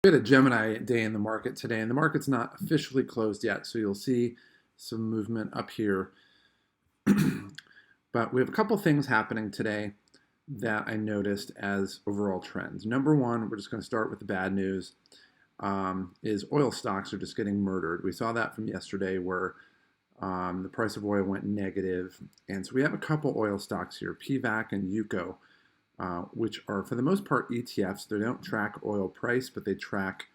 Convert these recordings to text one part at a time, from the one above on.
We had a Gemini day in the market today, and the market's not officially closed yet, so you'll see some movement up here. But we have a couple things happening today that I noticed as overall trends. Number one, we're just going to start with the bad news, is oil stocks are just getting murdered. We saw that from yesterday where the price of oil went negative. And so we have a couple oil stocks here, PVAC and UCO, which are for the most part ETFs. They don't track oil price, but they track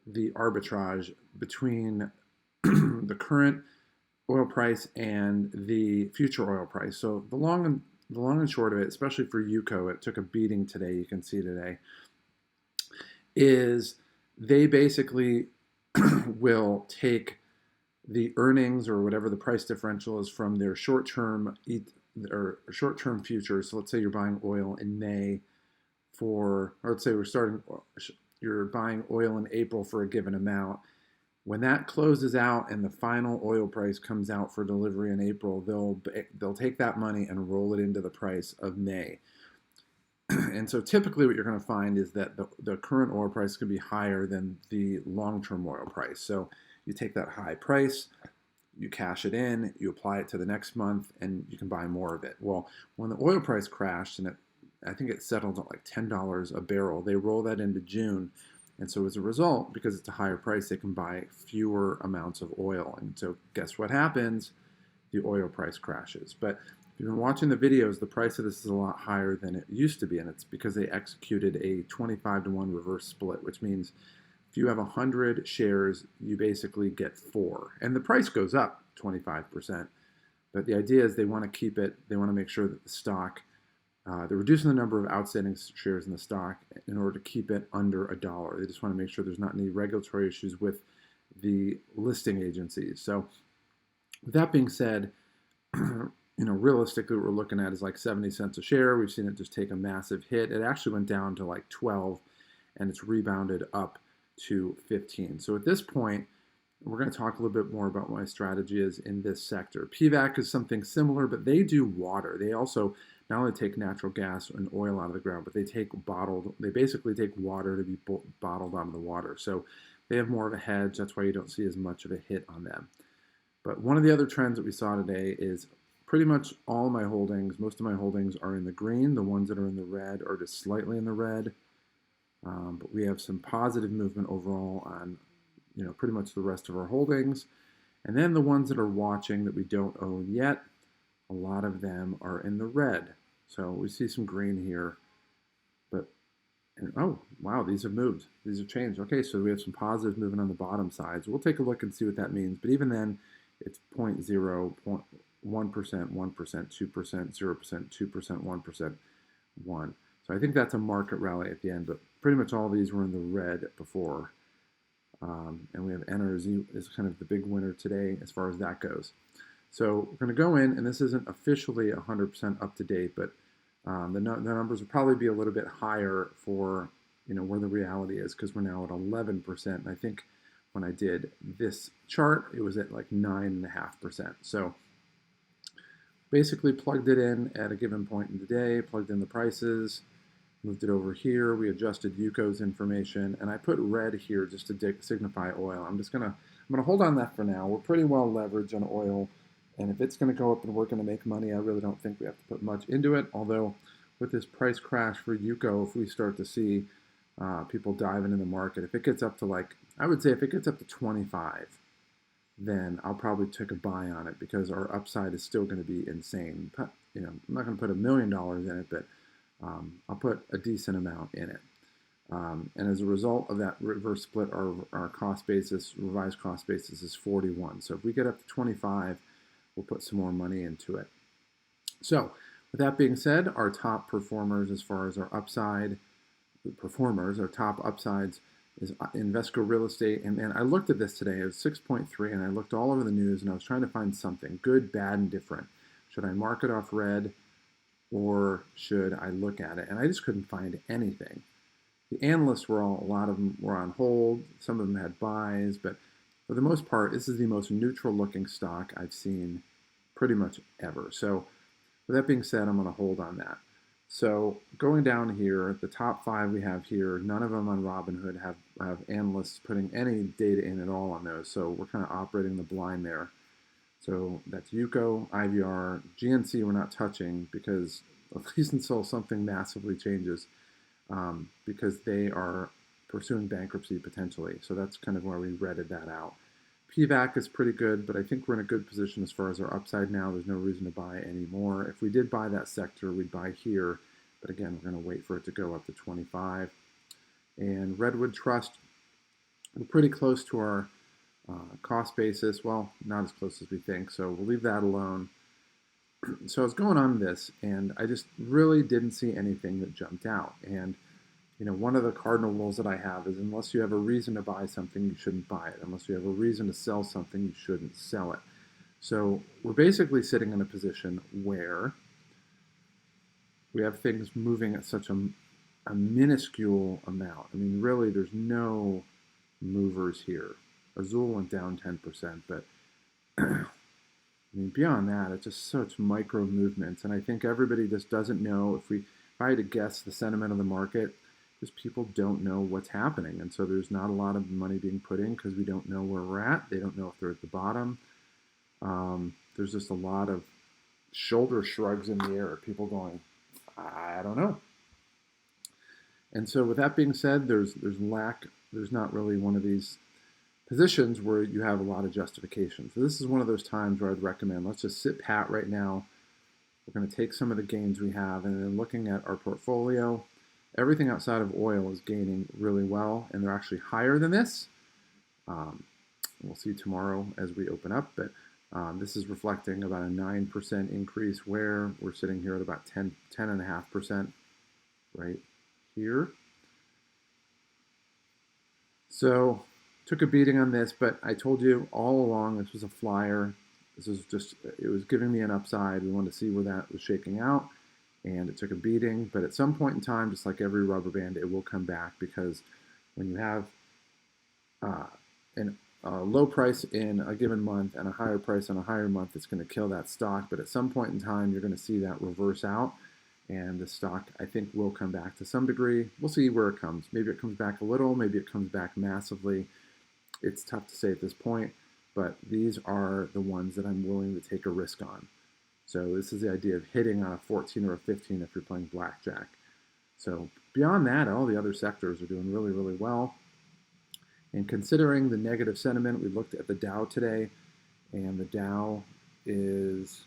the arbitrage between the current oil price and the future oil price. So the long and short of it, especially for UCO, it took a beating today, you can see today, is they basically will take the earnings or whatever the price differential is from their short-term futures. So let's say you're buying oil in May or let's say you're buying oil in April for a given amount. When that closes out and the final oil price comes out for delivery in April, they'll take that money and roll it into the price of May. And so typically what you're going to find is that the current oil price could be higher than the long-term oil price. So you take that high price, you cash it in, you apply it to the next month, and you can buy more of it. Well, when the oil price crashed, and I think it settled at like $10 a barrel, they roll that into June. And so as a result, because it's a higher price, they can buy fewer amounts of oil. And so guess what happens? The oil price crashes. But if you've been watching the videos, the price of this is a lot higher than it used to be. And it's because they executed a 25-to-1 reverse split, which means if you have 100 shares, you basically get 4. And the price goes up 25%. But the idea is they want to keep it, they want to make sure that the stock, they're reducing the number of outstanding shares in the stock in order to keep it under $1. They just want to make sure there's not any regulatory issues with the listing agencies. So with that being said, realistically what we're looking at is like 70 cents a share. We've seen it just take a massive hit. It actually went down to like 12 and it's rebounded up to 15. So at this point, we're going to talk a little bit more about what my strategy is in this sector. PVAC is something similar, but they do water. They also not only take natural gas and oil out of the ground, but they basically take water to be bottled out of the water. So they have more of a hedge. That's why you don't see as much of a hit on them. But one of the other trends that we saw today is pretty much all of my holdings, most of my holdings are in the green. The ones that are in the red are just slightly in the red. But we have some positive movement overall on pretty much the rest of our holdings. And then the ones that are watching that we don't own yet, a lot of them are in the red. So we see some green here. Oh, wow, these have moved. These have changed. Okay, so we have some positive movement on the bottom sides. We'll take a look and see what that means. But even then, it's 0.0, 1%, 1%, 2%, 0%, 2%, 1%, 1. So I think that's a market rally at the end, but pretty much all these were in the red before. And we have NRZ is kind of the big winner today as far as that goes. So we're going to go in, and this isn't officially 100% up to date, but the numbers will probably be a little bit higher for where the reality is, because we're now at 11%. And I think when I did this chart, it was at like 9.5%. So basically plugged it in at a given point in the day, plugged in the prices, moved it over here. We adjusted UCO's information, and I put red here just to signify oil. I'm gonna hold on that for now. We're pretty well leveraged on oil, and if it's gonna go up and we're gonna make money, I really don't think we have to put much into it. Although with this price crash for UCO, if we start to see people diving in the market, if it gets up to I would say if it gets up to 25, then I'll probably take a buy on it because our upside is still going to be insane. I'm not going to put $1 million in it, but I'll put a decent amount in it. And as a result of that reverse split, our cost basis, revised cost basis is 41. So if we get up to 25, we'll put some more money into it. So with that being said, our top performers as far as our upside performers, our top upsides is Invesco Real Estate. And I looked at this today. It was 6.3, and I looked all over the news, and I was trying to find something good, bad, and different. Should I mark it off red, or should I look at it? And I just couldn't find anything. The analysts a lot of them were on hold. Some of them had buys, but for the most part, this is the most neutral looking stock I've seen pretty much ever. So with that being said, I'm going to hold on that. So going down here, the top five we have here, none of them on Robinhood have analysts putting any data in at all on those. So we're kind of operating the blind there. So that's Yuko, IVR, GNC we're not touching because at least until something massively changes, because they are pursuing bankruptcy potentially. So that's kind of why we redded that out. PVAC is pretty good, but I think we're in a good position as far as our upside now. There's no reason to buy anymore. If we did buy that sector, we'd buy here. But again, we're going to wait for it to go up to 25. And Redwood Trust, we're pretty close to our cost basis. Well, not as close as we think, so we'll leave that alone. So I was going on this, and I just really didn't see anything that jumped out. And one of the cardinal rules that I have is unless you have a reason to buy something, you shouldn't buy it. Unless you have a reason to sell something, you shouldn't sell it. So we're basically sitting in a position where we have things moving at such a minuscule amount. I mean, really, there's no movers here. Azul went down 10%, but I mean, beyond that, it's just such micro movements. And I think everybody just doesn't know. If I had to guess the sentiment of the market, because people don't know what's happening. And so there's not a lot of money being put in because we don't know where we're at. They don't know if they're at the bottom. There's just a lot of shoulder shrugs in the air. People going, I don't know. And so with that being said, there's not really one of these positions where you have a lot of justification. So this is one of those times where I'd recommend, let's just sit pat right now. We're going to take some of the gains we have, and then looking at our portfolio, everything outside of oil is gaining really well, and they're actually higher than this. We'll see tomorrow as we open up, but this is reflecting about a 9% increase where we're sitting here at about 10.5% right here. So took a beating on this, but I told you all along this was a flyer. This was just, it was giving me an upside. We wanted to see where that was shaking out, and it took a beating. But at some point in time, just like every rubber band, it will come back, because when you have a low price in a given month and a higher price in a higher month, it's going to kill that stock. But at some point in time, you're going to see that reverse out, and the stock, I think, will come back to some degree. We'll see where it comes. Maybe it comes back a little. Maybe it comes back massively. It's tough to say at this point, but these are the ones that I'm willing to take a risk on. So this is the idea of hitting on a 14 or a 15 if you're playing blackjack. So beyond that, all the other sectors are doing really, really well. And considering the negative sentiment, we looked at the Dow today, and the Dow is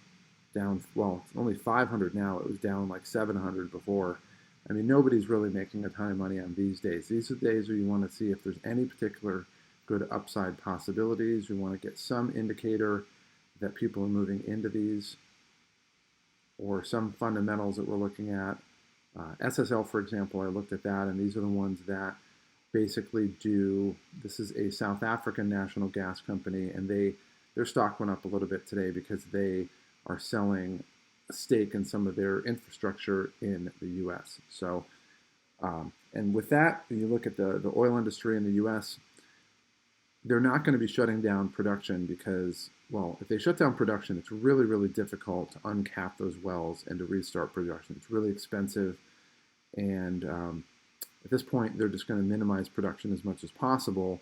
down, well, it's only 500 now. It was down like 700 before. I mean, nobody's really making a ton of money on these days. These are the days where you want to see if there's any particular good upside possibilities. You want to get some indicator that people are moving into these, or some fundamentals that we're looking at. SSL, for example, I looked at that, and these are the ones that basically do, this is a South African national gas company, and their stock went up a little bit today because they are selling a stake in some of their infrastructure in the U.S. So, and with that, when you look at the oil industry in the U.S., they're not going to be shutting down production because, well, if they shut down production, it's really, really difficult to uncap those wells and to restart production. It's really expensive, and at this point, they're just going to minimize production as much as possible.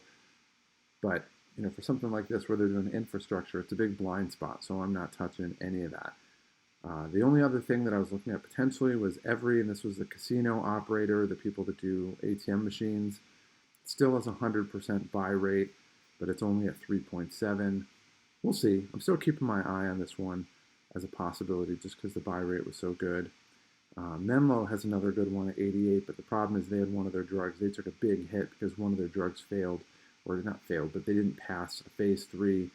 But for something like this where they're doing infrastructure, it's a big blind spot, so I'm not touching any of that. The only other thing that I was looking at potentially was Every, and this was the casino operator, the people that do ATM machines. It still has a 100% buy rate, but it's only at 3.7. We'll see. I'm still keeping my eye on this one as a possibility just because the buy rate was so good. Menlo has another good one at 88, but the problem is they had one of their drugs. They took a big hit because one of their drugs failed, or not failed, but they didn't pass a phase 3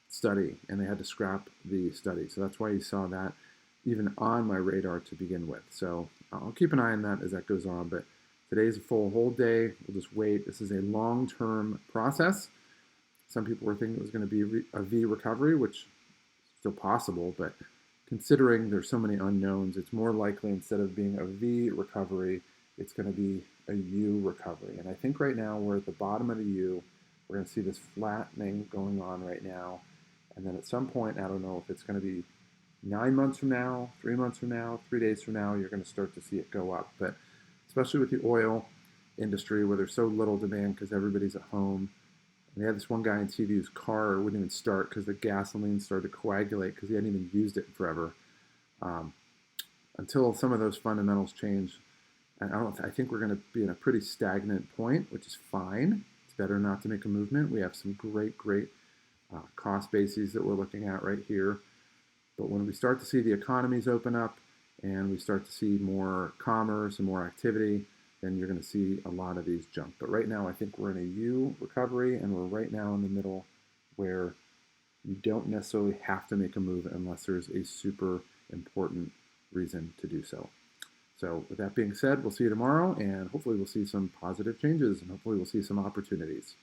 study, and they had to scrap the study. So that's why you saw that even on my radar to begin with. So I'll keep an eye on that as that goes on, but today's a full hold day. We'll just wait. This is a long-term process. Some people were thinking it was going to be a V recovery, which is still possible, but considering there's so many unknowns, it's more likely instead of being a V recovery, it's going to be a U recovery. And I think right now we're at the bottom of the U. We're going to see this flattening going on right now. And then at some point, I don't know if it's going to be 9 months from now, 3 months from now, 3 days from now, you're going to start to see it go up. But especially with the oil industry where there's so little demand because everybody's at home. And they had this one guy on TV whose car wouldn't even start because the gasoline started to coagulate because he hadn't even used it in forever. Um, until some of those fundamentals change, and I think we're going to be in a pretty stagnant point, which is fine. It's better not to make a movement. We have some great cost bases that we're looking at right here. But when we start to see the economies open up and we start to see more commerce and more activity, then you're going to see a lot of these jump. But right now, I think we're in a U recovery, and we're right now in the middle where you don't necessarily have to make a move unless there's a super important reason to do so. So with that being said, we'll see you tomorrow, and hopefully we'll see some positive changes, and hopefully we'll see some opportunities.